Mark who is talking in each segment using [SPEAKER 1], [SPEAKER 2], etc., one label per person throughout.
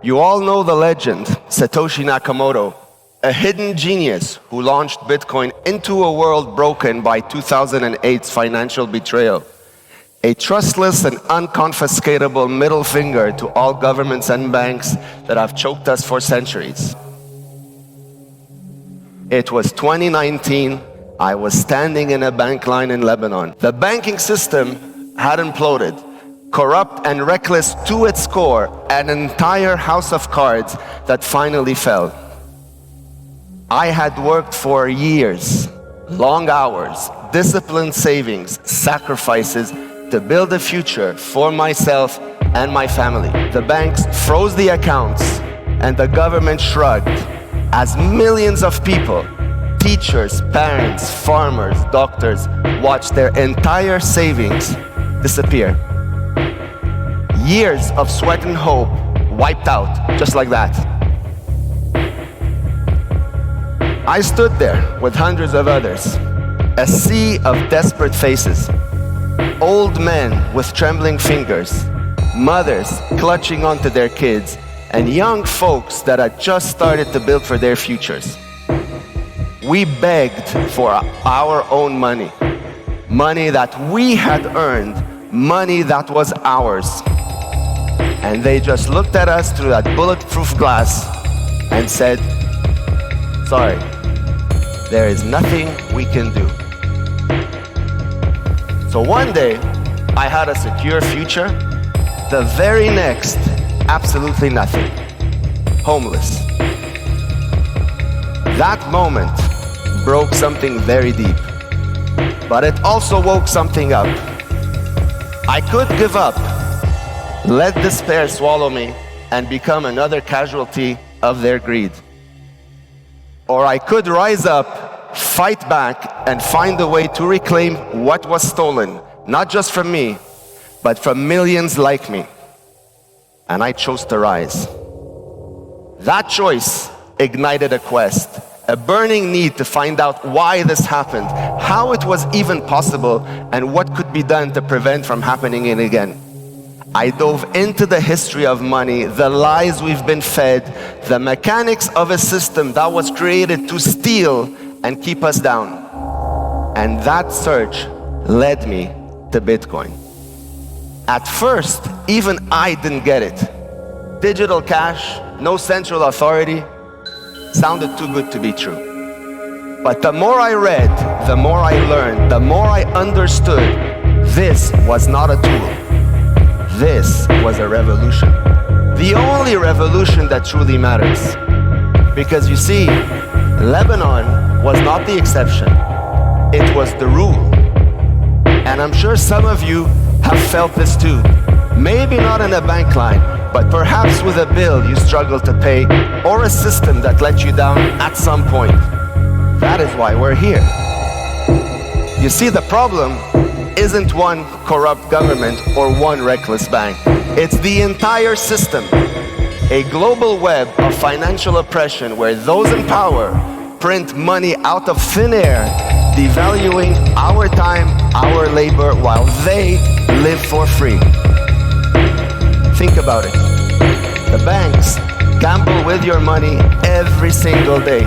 [SPEAKER 1] You all know the legend, Satoshi Nakamoto, a hidden genius who launched Bitcoin into a world broken by 2008's financial betrayal. A trustless and unconfiscatable middle finger to all governments and banks that have choked us for centuries. It was 2019. I was standing in a bank line in Lebanon. The banking system had imploded. Corrupt and reckless to its core, an entire house of cards that finally fell. I had worked for years, long hours, disciplined savings, sacrifices to build a future for myself and my family. The banks froze the accounts and the government shrugged as millions of people, teachers, parents, farmers, doctors, watched their entire savings disappear. Years of sweat and hope wiped out, just like that. I stood there with hundreds of others, a sea of desperate faces. Old men with trembling fingers, mothers clutching onto their kids, and young folks that had just started to build for their futures. We begged for our own money, money that we had earned, money that was ours. And they just looked at us through that bulletproof glass and said, sorry, there is nothing we can do. So one day, I had a secure future. The very next, absolutely nothing. Homeless. That moment broke something very deep, but it also woke something up. I could give up, let despair swallow me, and become another casualty of their greed. Or I could rise up, fight back, and find a way to reclaim what was stolen, not just from me, but from millions like me. And I chose to rise. That choice ignited a quest, a burning need to find out why this happened, how it was even possible, and what could be done to prevent from happening it again. I dove into the history of money, the lies we've been fed, the mechanics of a system that was created to steal and keep us down. And that search led me to Bitcoin. At first, even I didn't get it. Digital cash, no central authority, sounded too good to be true. But the more I read, the more I learned, the more I understood, this was not a tool. This was a revolution. The only revolution that truly matters. Because you see, Lebanon was not the exception. It was the rule. And I'm sure some of you have felt this too. Maybe not in a bank line, but perhaps with a bill you struggle to pay, or a system that let you down at some point. That is why we're here. You see, the problem isn't one corrupt government or one reckless bank. It's the entire system. A global web of financial oppression where those in power print money out of thin air, devaluing our time, our labor, while they live for free. Think about it. The banks gamble with your money every single day.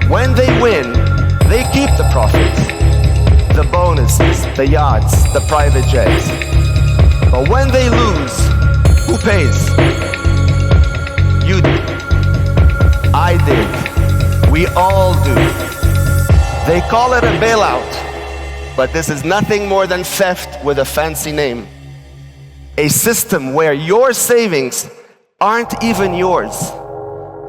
[SPEAKER 1] When they win, they keep the profits, the bonuses, the yachts, the private jets. But when they lose, who pays? You do. I did. We all do. They call it a bailout, but this is nothing more than theft with a fancy name. A system where your savings aren't even yours.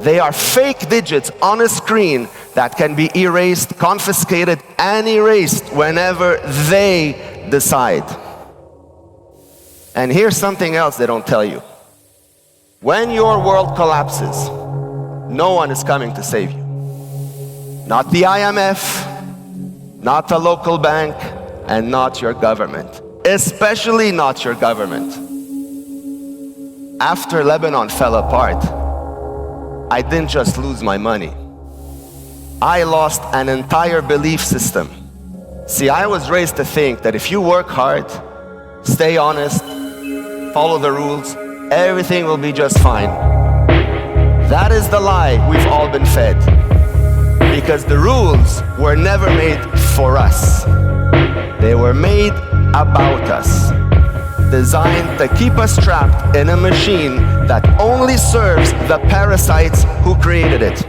[SPEAKER 1] They are fake digits on a screen that can be erased, confiscated, and erased whenever they decide. And here's something else they don't tell you. When your world collapses, no one is coming to save you. Not the IMF, not the local bank, and not your government. Especially not your government. After Lebanon fell apart, I didn't just lose my money. I lost an entire belief system. See, I was raised to think that if you work hard, stay honest, follow the rules, everything will be just fine. That is the lie we've all been fed. Because the rules were never made for us. They were made about us. Designed to keep us trapped in a machine that only serves the parasites who created it.